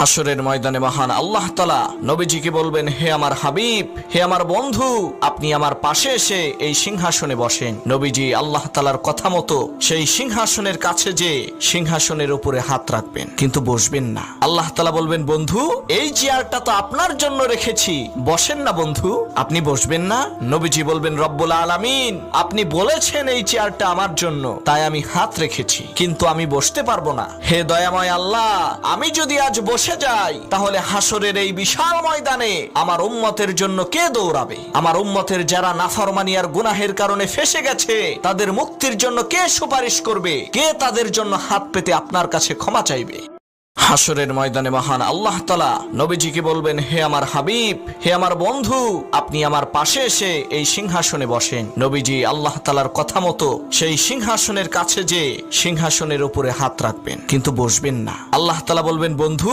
হাসরের ময়দানে মহান আল্লাহ তাআলা নবীজিকে বলবেন, হে আমার হাবিব, হে আমার বন্ধু, আপনি আমার পাশে এসে এই সিংহাসনে বসেন। নবীজি আল্লাহ তাআলার কথা মতো সেই সিংহাসনের কাছে যে সিংহাসনের উপরে হাত রাখবেন, কিন্তু বসবেন না। আল্লাহ তাআলা বলবেন, বন্ধু, এই চেয়ারটা তো আপনার জন্য রেখেছি, বসেন না বন্ধু, আপনি বসবেন না? নবীজি বলবেন, রব্বুল আলামিন, আপনি বলেছেন এই চেয়ারটা আমার জন্য, তাই আমি হাত রেখেছি, কিন্তু আমি বসতে পারবো না। হে দয়াময় আল্লাহ, আমি যদি আজ বসে যাই, তাহলে হাসরের এই বিশাল ময়দানে আমার উম্মতের জন্য কে দৌড়াবে? আমার উম্মতের যারা নাফরমানি আর গুনাহের কারণে ফেসে গেছে, তাদের মুক্তির জন্য কে সুপারিশ করবে? কে তাদের জন্য হাত পেতে আপনার কাছে ক্ষমা চাইবে? হাসরের ময়দানে মহান আল্লাহ তাআলা নবীজিকে বলবেন, হে আমার হাবিব, হে আমার বন্ধু, আপনি আমার পাশে এসে এই সিংহাসনে বসেন। নবীজি আল্লাহ তাআলার কথা মতো সেই সিংহাসনের কাছে যে সিংহাসনের উপরে হাত রাখবেন, কিন্তু বসবেন না। আল্লাহ তাআলা বলবেন, বন্ধু,